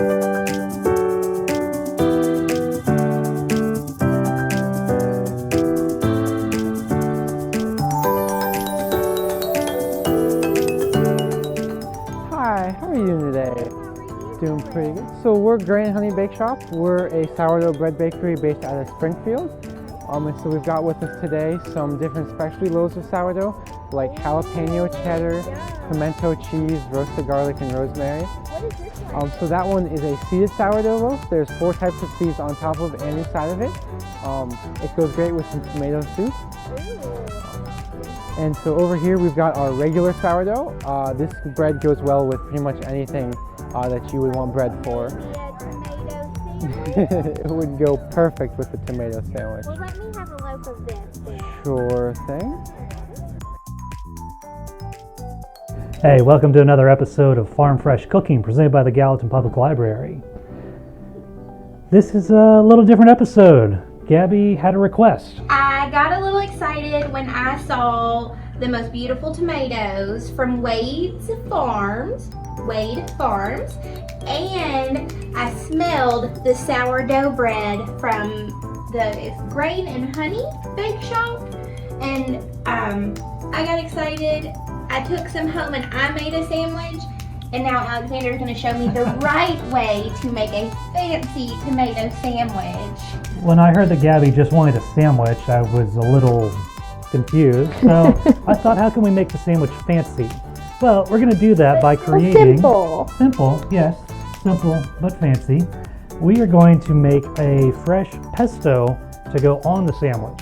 Hi, how are you doing today? Doing pretty good. So we're Grain Honey Bake Shop. We're a sourdough bread bakery based out of Springfield. And so we've got with us today some different specialty loaves of sourdough, like jalapeno cheddar, pimento cheese, roasted garlic, and rosemary. So that one is a seeded sourdough loaf. There's 4 types of seeds on top of and inside of it. It goes great with some tomato soup. And so over here we've got our regular sourdough. This bread goes well with pretty much anything that you would want bread for. It would go perfect with the tomato sandwich. Well, let me have a loaf of this then. Sure thing. Hey, welcome to another episode of Farm Fresh Cooking presented by the Gallatin Public Library. This is a little different episode. Gabby had a request. I got a little excited when I saw the most beautiful tomatoes from WadeFarmz, and I smelled the sourdough bread from the Grain and Honey Bake Shop, and I got excited. I took some home and I made a sandwich, and now Alexander's going to show me the right way to make a fancy tomato sandwich. When I heard that Gabby just wanted a sandwich, I was a little confused. So I thought, how can we make the sandwich fancy? Well, we're going to do that by creating... Simple, yes. Simple, but fancy. We are going to make a fresh pesto to go on the sandwich.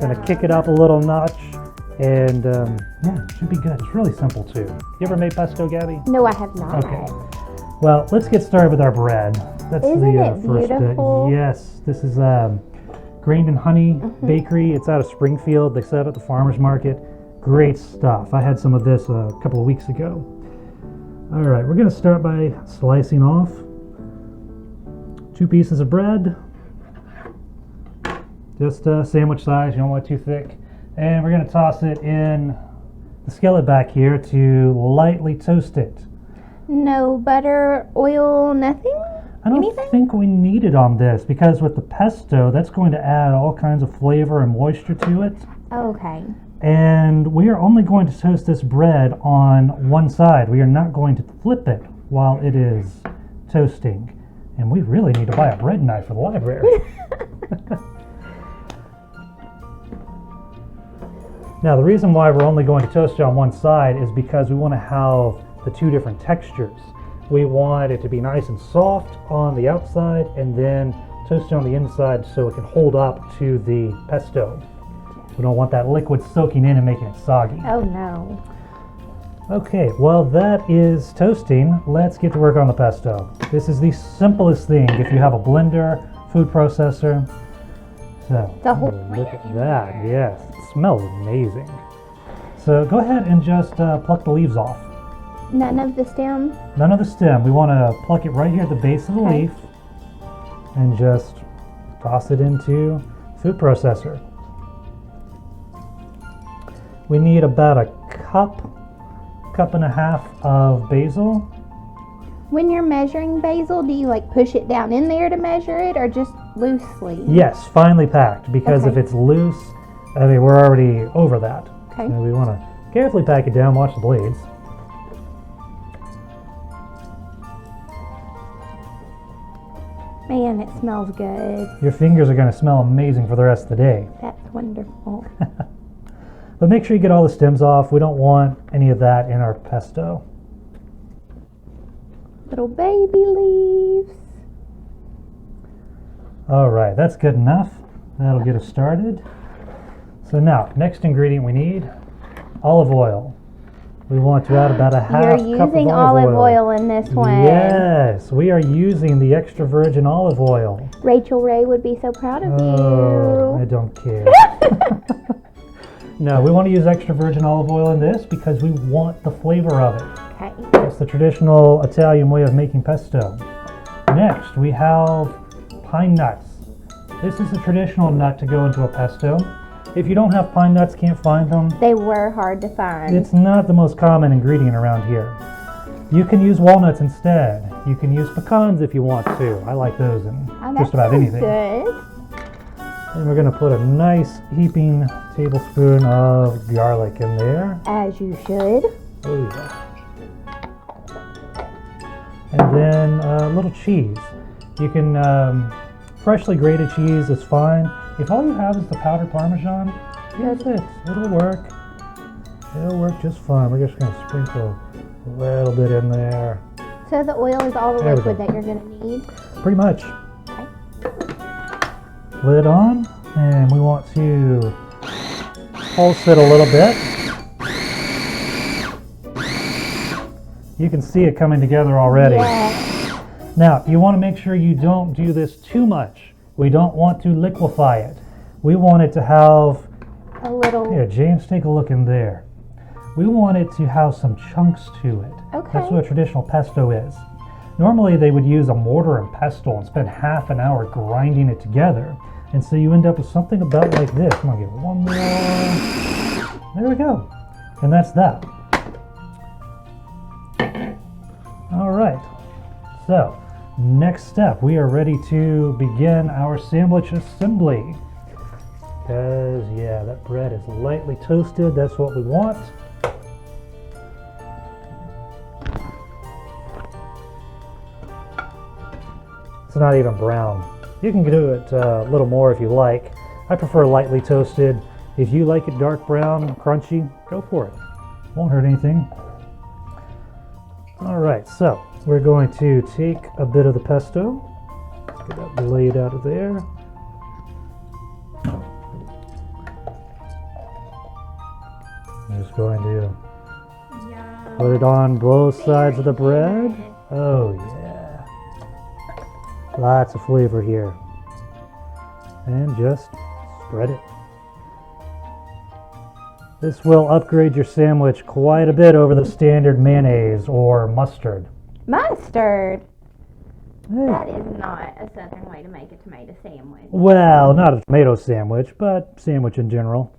Going to kick it up a little notch, and yeah, it should be good. It's really simple too. You ever made pesto, Gabby? No, I have not. Okay. Well, let's get started with our bread. That's Isn't the it first beautiful? bit. Yes, this is Grain and Honey Bakery. It's out of Springfield. They set up at the farmer's market. Great stuff. I had some of this a couple of weeks ago. All right, we're going to start by slicing off 2 pieces of bread. Just sandwich size. You don't want it too thick. And we're going to toss it in the skillet back here to lightly toast it. No butter, oil, nothing? I don't think we need it on this because with the pesto, that's going to add all kinds of flavor and moisture to it. Okay. And we are only going to toast this bread on one side. We are not going to flip it while it is toasting. And we really need to buy a bread knife for the library. Now, the reason why we're only going to toast it on one side is because we want to have the 2 different textures. We want it to be nice and soft on the outside and then toasted on the inside so it can hold up to the pesto. We don't want that liquid soaking in and making it soggy. Oh no. Okay, well that is toasting. Let's get to work on the pesto. This is the simplest thing if you have a blender, food processor. So, The whole look at that. Yes, it smells amazing. So go ahead and just pluck the leaves off. None of the stem? None of the stem. We want to pluck it right here at the base of the leaf and just toss it into food processor. We need about a cup and a half of basil. When you're measuring basil, do you like push it down in there to measure it or just loosely? Yes, finely packed, because if it's loose, I mean, we're already over that. Okay. So we want to carefully pack it down, watch the blades. Man, it smells good. Your fingers are going to smell amazing for the rest of the day. That's wonderful. But make sure you get all the stems off. We don't want any of that in our pesto. Little baby leaves. All right, that's good enough. That'll get us started. So now, next ingredient we need, olive oil. We want to add about a half cup of olive oil. You're using olive oil in this one. Yes, we are using the extra virgin olive oil. Rachel Ray would be so proud of I you. don't care. No, we want to use extra virgin olive oil in this because we want the flavor of it. Okay. It's the traditional Italian way of making pesto. Next, we have pine nuts. This is a traditional nut to go into a pesto. If you don't have pine nuts, can't find them, They were hard to find. it's not the most common ingredient around here. You can use walnuts instead. You can use pecans if you want to. I like those in just about anything. Good. And we're going to put a nice heaping tablespoon of garlic in there. As you should. Oh yeah. And then a little cheese. You can, freshly grated cheese is fine. If all you have is the powdered Parmesan, use it. It'll work. It'll work just fine. We're just going to sprinkle a little bit in there. So the oil is all the There we liquid go. that you're going to need? Pretty much. Lid on, and we want to pulse it a little bit. You can see it coming together already. Yeah. Now, you want to make sure you don't do this too much. We don't want to liquefy it. We want it to have, A little. here, James, take a look in there. We want it to have some chunks to it. Okay. That's what a traditional pesto is. Normally, they would use a mortar and pestle and spend half an hour grinding it together. And so you end up with something about like this. I'm going to give it one more. There we go. And that's that. All right. So, next step, we are ready to begin our sandwich assembly. Because, yeah, that bread is lightly toasted. That's what we want. It's not even brown. You can do it a little more if you like. I prefer lightly toasted. If you like it dark brown, crunchy, go for it. Won't hurt anything. All right, so we're going to take a bit of the pesto. Get that blade out of there. I'm just going to put it on both sides of the bread. Oh yeah. Lots of flavor here. And just spread it. This will upgrade your sandwich quite a bit over the standard mayonnaise or mustard. Mustard. Hey. That is not a southern way to make a tomato sandwich. Well, not a tomato sandwich, but sandwich in general.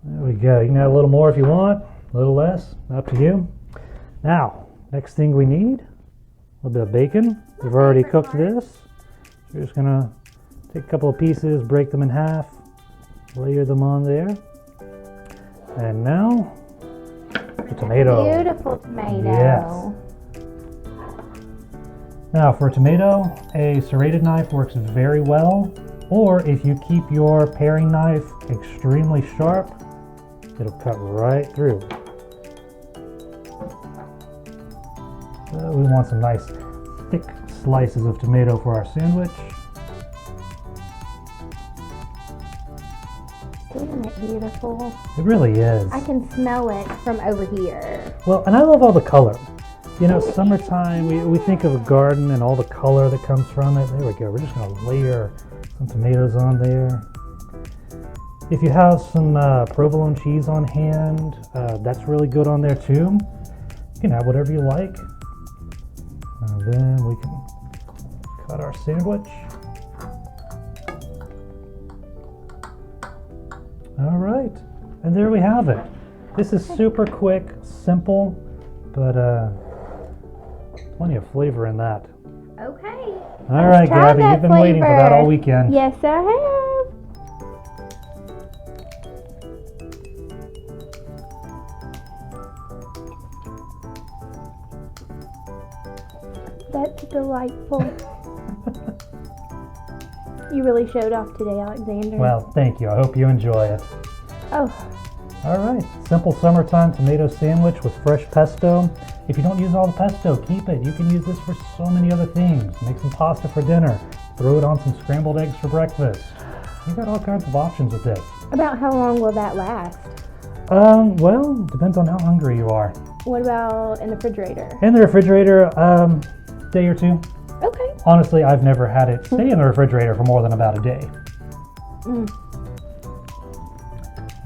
There we go. You can add a little more if you want, a little less, up to you. Now, next thing we need, a little bit of bacon. We've already cooked this. So we're just gonna take a couple of pieces, break them in half, layer them on there. And now, the tomato. Beautiful tomato. Yes. Now for tomato, a serrated knife works very well, or if you keep your paring knife extremely sharp, it'll cut right through. So we want some nice thick slices of tomato for our sandwich. Isn't it beautiful? It really is. I can smell it from over here. Well, and I love all the color. You know, summertime, we think of a garden and all the color that comes from it. There we go. We're just going to layer some tomatoes on there. If you have some provolone cheese on hand, that's really good on there too. You can add whatever you like. And then we can cut our sandwich. All right. And there we have it. This is super quick, simple, but plenty of flavor in that. Okay. All right, try Gabby, that you've been waiting for that all flavor. weekend. Yes, I have. That's delightful. You really showed off today, Alexander. Well, thank you. I hope you enjoy it. Oh, All right, simple summertime tomato sandwich with fresh pesto. If you don't use all the pesto, keep it. You can use this for so many other things. Make some pasta for dinner. Throw it on some scrambled eggs for breakfast. You've got all kinds of options with this. about how long will that last? Well, depends on how hungry you are. What about in the refrigerator? In the refrigerator, day or two. Okay. Honestly, I've never had it stay in the refrigerator for more than about a day.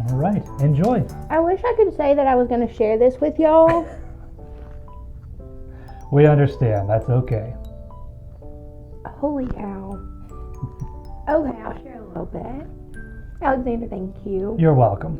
All right, enjoy. I wish I could say that I was going to share this with y'all. We understand, that's okay. Holy cow. Okay, I'll share a little bit. Alexander, thank you. You're welcome.